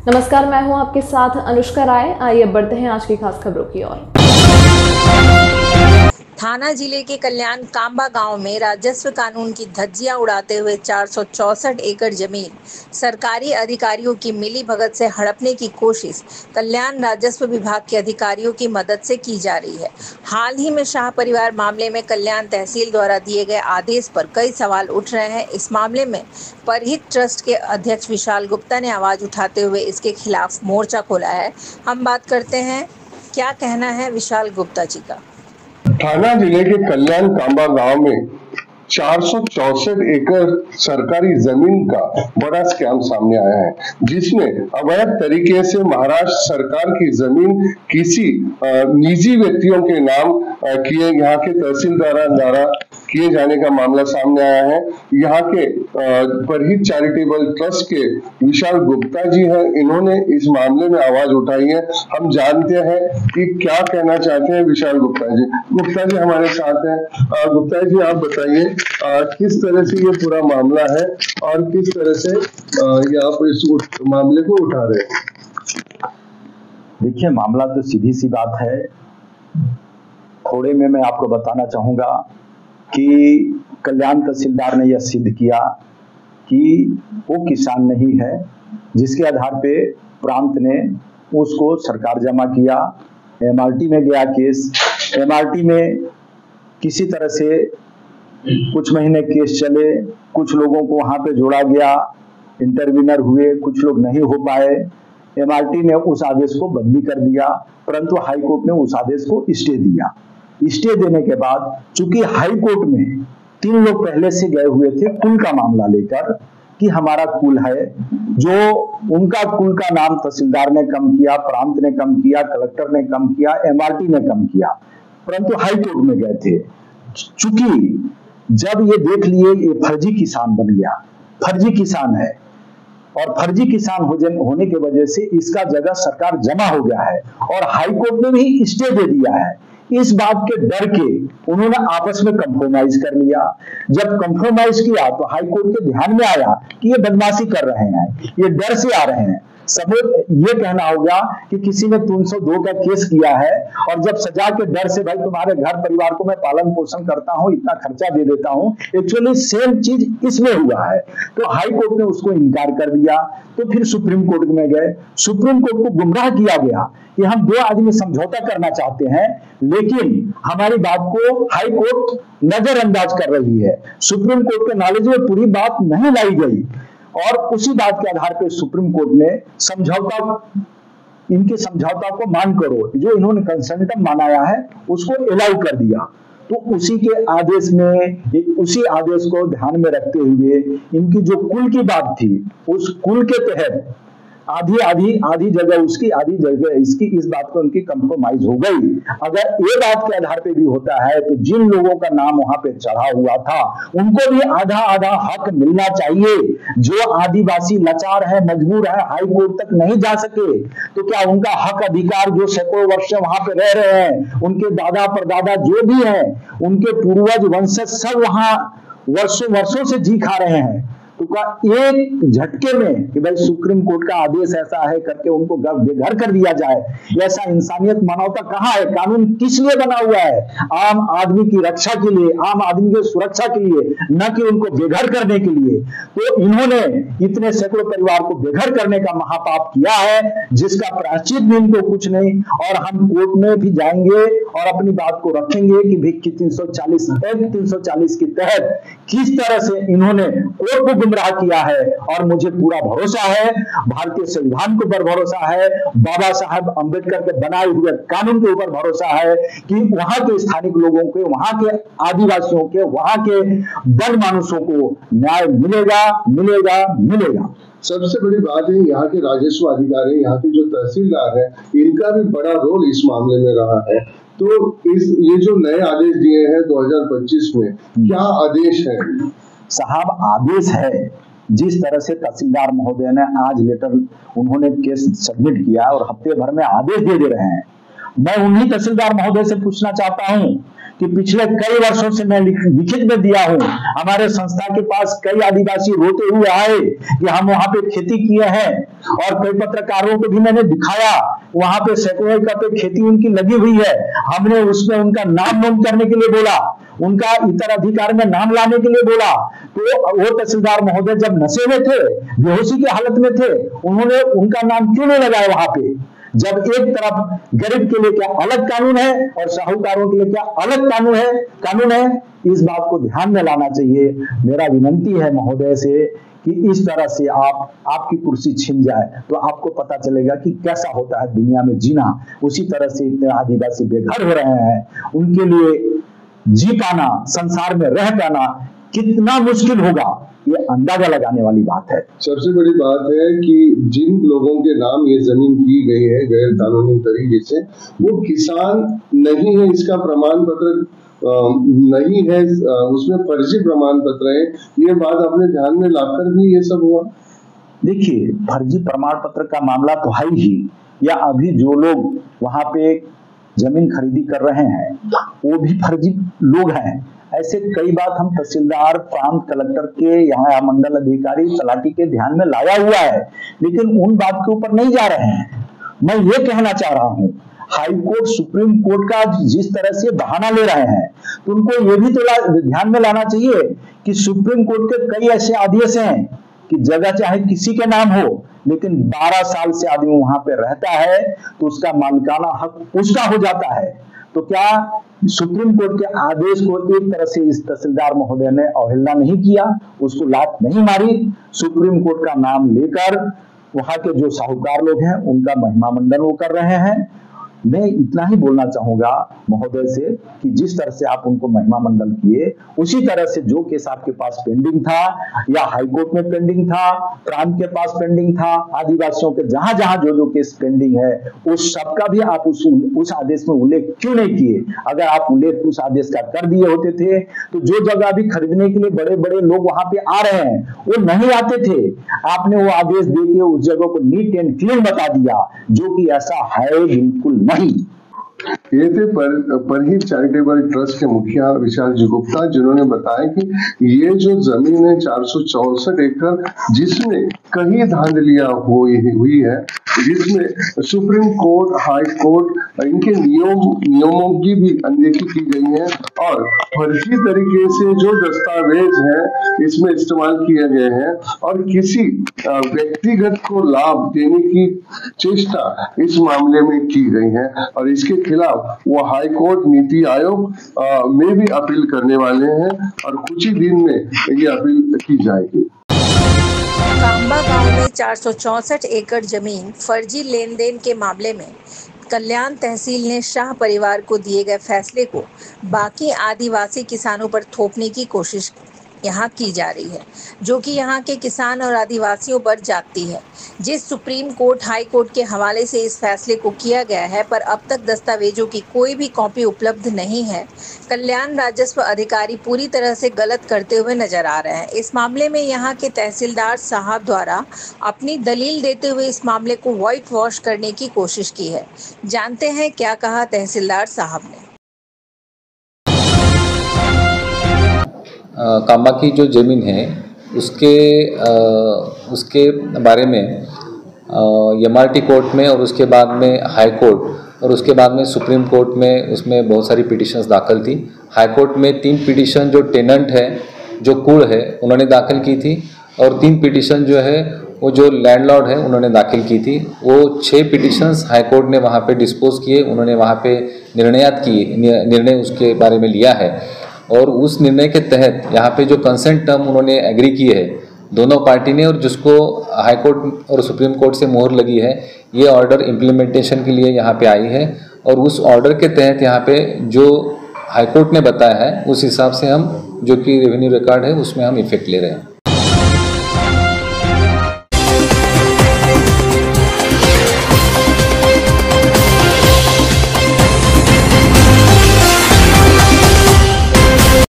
नमस्कार, मैं हूं आपके साथ अनुष्का राय। आइए बढ़ते हैं आज की खास खबरों की ओर। थाना जिले के कल्याण कांबा गांव में राजस्व कानून की धज्जियां उड़ाते हुए 464 एकड़ जमीन सरकारी अधिकारियों की मिली भगत से हड़पने की कोशिश कल्याण राजस्व विभाग के अधिकारियों की मदद से की जा रही है। हाल ही में शाह परिवार मामले में कल्याण तहसील द्वारा दिए गए आदेश पर कई सवाल उठ रहे हैं। इस मामले में परहित ट्रस्ट के अध्यक्ष विशाल गुप्ता ने आवाज उठाते हुए इसके खिलाफ मोर्चा खोला है। हम बात करते हैं, क्या कहना है विशाल गुप्ता जी का। थाना जिले के कल्याण कांबा गांव में 464 एकड़ सरकारी जमीन का बड़ा स्कैम सामने आया है, जिसमें अवैध तरीके से महाराष्ट्र सरकार की जमीन किसी निजी व्यक्तियों के नाम किए यहाँ के तहसीलदार द्वारा किए जाने का मामला सामने आया है। यहाँ के परहित चैरिटेबल ट्रस्ट के विशाल गुप्ता जी हैं, इन्होंने इस मामले में आवाज उठाई है। हम जानते हैं कि क्या कहना चाहते हैं विशाल गुप्ता जी। गुप्ता जी हमारे साथ हैं। गुप्ता जी, आप बताइए किस तरह से ये पूरा मामला है और किस तरह से आप इस मामले को उठा रहे हैं। देखिए, मामला तो सीधी सी बात है। थोड़े में मैं आपको बताना चाहूंगा कि कल्याण तहसीलदार ने यह सिद्ध किया कि वो किसान नहीं है, जिसके आधार पे प्रांत ने उसको सरकार जमा किया। एमआरटी में गया केस। एमआरटी में किसी तरह से कुछ महीने केस चले, कुछ लोगों को वहां पे जोड़ा गया, इंटरव्यूनर हुए, कुछ लोग नहीं हो पाए। एमआरटी ने उस आदेश को बदली कर दिया, परंतु हाई कोर्ट ने उस आदेश को स्टे दिया। स्टे देने के बाद चूंकि हाई कोर्ट में 3 लोग पहले से गए हुए थे कुल का मामला लेकर कि हमारा कुल है, जो उनका कुल का नाम तहसीलदार ने कम किया, प्रांत ने कम किया, कलेक्टर ने कम किया, एमआरटी ने कम किया, परंतु हाई कोर्ट में गए थे। चूंकि जब ये देख लिए ये फर्जी किसान बन गया, फर्जी किसान है और फर्जी किसान होने की वजह से इसका जगह सरकार जमा हो गया है और हाई कोर्ट ने भी स्टे दे दिया है। इस बात के डर के उन्होंने आपस में कंप्रोमाइज कर लिया। जब कंप्रोमाइज किया तो हाई कोर्ट के ध्यान में आया कि ये बदमाशी कर रहे हैं, ये डर से आ रहे हैं। सबूत ये कहना होगा कि किसी ने 302 का केस किया है और जब सजा के डर से, भाई तुम्हारे घर परिवार को मैं पालन पोषण करता हूं, इतना खर्चा दे देता हूं, एक्चुअली सेम चीज इसमें हुआ है। तो हाई कोर्ट ने उसको इनकार कर दिया। तो फिर सुप्रीम कोर्ट में गए। सुप्रीम कोर्ट को गुमराह किया गया कि हम 2 आदमी समझौता करना चाहते हैं, लेकिन हमारी बात को हाई कोर्ट नजरअंदाज कर रही है। सुप्रीम कोर्ट के नॉलेज में पूरी बात नहीं लाई गई और उसी बात के आधार पर सुप्रीम कोर्ट ने इनके समझौता को मान करो, जो इन्होंने कंसेंटम मनाया है उसको अलाउ कर दिया। तो उसी के आदेश में, उसी आदेश को ध्यान में रखते हुए इनकी जो कुल की बात थी, उस कुल के तहत आधी जगह उसकी, आधी जगह इसकी, इस बात को उनकी कंप्रोमाइज हो गई। अगर ये बात के आधार पे भी होता है तो जिन लोगों का नाम वहां पे चढ़ा हुआ था उनको भी आधा आधा हक मिलना चाहिए। जो आदिवासी लाचार है, मजबूर है, हाई कोर्ट तक नहीं जा सके, तो क्या उनका हक अधिकार, जो सैकड़ों वर्ष वहां पे रह रहे हैं, उनके दादा परदादा जो भी हैं, उनके पूर्वज वंशज सब वहां वर्षों से जी खा रहे हैं, तो क्या एक झटके में कि भाई सुप्रीम कोर्ट का आदेश ऐसा है करके उनको बेघर कर दिया जाए? ऐसा इंसानियत मानवता कहाँ है? कानून किस लिए बना हुआ है? आम आदमी की रक्षा के लिए, आम आदमी की सुरक्षा के लिए, न कि उनको बेघर करने के लिए। तो इन्होंने इतने सैकड़ों परिवार को बेघर करने का महापाप किया है, जिसका प्रायश्चित भी इनको कुछ नहीं। और हम कोर्ट में भी जाएंगे और अपनी बात को रखेंगे कि भी 340 के तहत किस तरह से इन्होंने कोर्ट को गुमराह किया है। और मुझे पूरा भरोसा है, भारतीय संविधान के ऊपर भरोसा है, बाबा साहब अंबेडकर के बनाए हुए कानून के ऊपर भरोसा है कि वहां के स्थानिक लोगों के, वहां के आदिवासियों के, वहां के वन मानुषों को न्याय मिलेगा। सबसे बड़ी बात है, यहाँ के राजस्व अधिकारी, यहाँ के जो तहसीलदार है, इनका भी बड़ा रोल इस मामले में रहा है। तो ये जो नए आदेश दिए हैं 2025 में, क्या आदेश है? साहब, आदेश है जिस तरह से तहसीलदार महोदय ने आज लेटर, उन्होंने केस सबमिट किया और हफ्ते भर में आदेश दे रहे हैं। मैं उन्हीं तहसीलदार महोदय से पूछना चाहता हूं कि पिछले कई वर्षों से मैं लिखित में दिया हूं, हमारे संस्था के पास कई आदिवासी रोते हुए आए कि हम वहां पे खेती किए हैं, और कई पत्रकारों को भी मैंने दिखाया वहां पे सैकड़ों एकड़ पे खेती उनकी लगी हुई है। हमने उसमें उनका नाम नोट करने के लिए बोला, उनका उत्तराधिकार में नाम लाने के लिए बोला, तो वो तहसीलदार महोदय जब नशे में थे, बेहोशी की हालत में थे, उन्होंने उनका नाम क्यों नहीं लगाया वहां पे? जब एक तरफ गरीब के लिए क्या अलग कानून है और साहूकारों के लिए क्या अलग कानून है, इस बात को ध्यान में लाना चाहिए। मेरा विनंती है महोदय से कि इस तरह से आपकी कुर्सी छिन जाए तो आपको पता चलेगा कि कैसा होता है दुनिया में जीना। उसी तरह से इतने आदिवासी बेघर हो रहे हैं, उनके लिए जी पाना, संसार में रह पाना कितना मुश्किल होगा, ये अंदाजा लगाने वाली बात है। सबसे बड़ी बात है कि जिन लोगों के नाम ये जमीन की गई है गैर कानूनी तरीके से, वो किसान नहीं है, इसका प्रमाण पत्र नहीं है, उसमें फर्जी प्रमाण पत्र है। ये बात अपने ध्यान में लाकर भी ये सब हुआ। देखिए, फर्जी प्रमाण पत्र का मामला तो है ही, या अभी जो लोग वहां पे जमीन खरीदी कर रहे हैं वो भी फर्जी लोग हैं। ऐसे कई बात हम तहसीलदार, प्रांत कलेक्टर के, यहाँ मंडल अधिकारी, तलाटी के ध्यान में लाया हुआ है, लेकिन उन बात के ऊपर नहीं जा रहे हैं। मैं ये कहना चाह रहा हूँ, हाई कोर्ट, सुप्रीम कोर्ट का जिस तरह से बहाना ले रहे हैं, तो उनको ये भी तो ध्यान में लाना चाहिए कि सुप्रीम कोर्ट के कई ऐसे आदेश हैं कि जगह चाहे किसी के नाम हो, लेकिन 12 साल से आदमी वहां पे रहता है तो उसका मालिकाना हक उसका हो जाता है। तो क्या सुप्रीम कोर्ट के आदेश को एक तरह से इस तहसीलदार महोदय ने अवहेलना नहीं किया, उसको लात नहीं मारी? सुप्रीम कोर्ट का नाम लेकर वहां के जो साहूकार लोग हैं उनका महिमा मंडन वो कर रहे हैं। मैं इतना ही बोलना चाहूंगा महोदय से कि जिस तरह से आप उनको महिमा मंडल किए, उसी तरह से जो केस आपके पास पेंडिंग था या हाईकोर्ट में पेंडिंग था, प्रांत के पास पेंडिंग था, आदिवासियों के जहां जहां जो केस पेंडिंग है, उस सबका भी आप उस आदेश में उल्लेख क्यों नहीं किए? अगर आप उल्लेख उस आदेश का कर दिए होते थे तो जो जगह भी खरीदने के लिए बड़े बड़े लोग वहां पे आ रहे हैं वो नहीं आते थे। आपने वो आदेश देके उस जगह को नीट एंड क्लीन बता दिया, जो कि ऐसा है बिल्कुल नहीं। ये थे परहित चैरिटेबल ट्रस्ट के मुखिया विशाल जी गुप्ता, जिन्होंने बताया कि ये जो जमीन है 464 एकड़, जिसमें कई धांधलियां हुई है, जिसमें सुप्रीम कोर्ट, हाई कोर्ट, इनके नियमों की भी अनदेखी की गई है और फर्जी तरीके से जो दस्तावेज हैं इसमें इस्तेमाल किए गए हैं और किसी व्यक्तिगत को लाभ देने की चेष्टा इस मामले में की गई है और इसके खिलाफ वो हाई कोर्ट, नीति आयोग में भी अपील करने वाले हैं और कुछ ही दिन में ये अपील की जाएगी। कांबा गांव में 464 एकड़ जमीन फर्जी लेन देन के मामले में कल्याण तहसील ने शाह परिवार को दिए गए फैसले को बाकी आदिवासी किसानों पर थोपने की कोशिश यहाँ की जा रही है, जो कि यहाँ के किसान और आदिवासियों पर जाती है। जिस सुप्रीम कोर्ट, हाई कोर्ट के हवाले से इस फैसले को किया गया है, पर अब तक दस्तावेजों की कोई भी कॉपी उपलब्ध नहीं है। कल्याण राजस्व अधिकारी पूरी तरह से गलत करते हुए नजर आ रहे हैं। इस मामले में यहाँ के तहसीलदार साहब द्वारा अपनी दलील देते हुए इस मामले को व्हाइट वॉश करने की कोशिश की है। जानते हैं क्या कहा तहसीलदार साहब ने। कांबा की जो ज़मीन है उसके बारे में एमआरटी कोर्ट में और उसके बाद में हाई कोर्ट और उसके बाद में सुप्रीम कोर्ट में उसमें बहुत सारी पिटिशंस दाखिल थी। हाई कोर्ट में 3 पिटिशन जो टेनेंट है, जो कुल है, उन्होंने दाखिल की थी और 3 पिटिशन जो है वो जो लैंडलॉर्ड है उन्होंने दाखिल की थी। वो 6 पिटिशंस हाई कोर्ट ने वहाँ पे डिस्पोज किए, उन्होंने वहाँ पे निर्णय उसके बारे में लिया है और उस निर्णय के तहत यहाँ पे जो कंसेंट टर्म उन्होंने एग्री किए है दोनों पार्टी ने और जिसको हाई कोर्ट और सुप्रीम कोर्ट से मोहर लगी है, ये ऑर्डर इम्प्लीमेंटेशन के लिए यहाँ पे आई है और उस ऑर्डर के तहत यहाँ पे जो हाई कोर्ट ने बताया है उस हिसाब से हम, जो कि रेवेन्यू रिकॉर्ड है, उसमें हम इफेक्ट ले रहे हैं।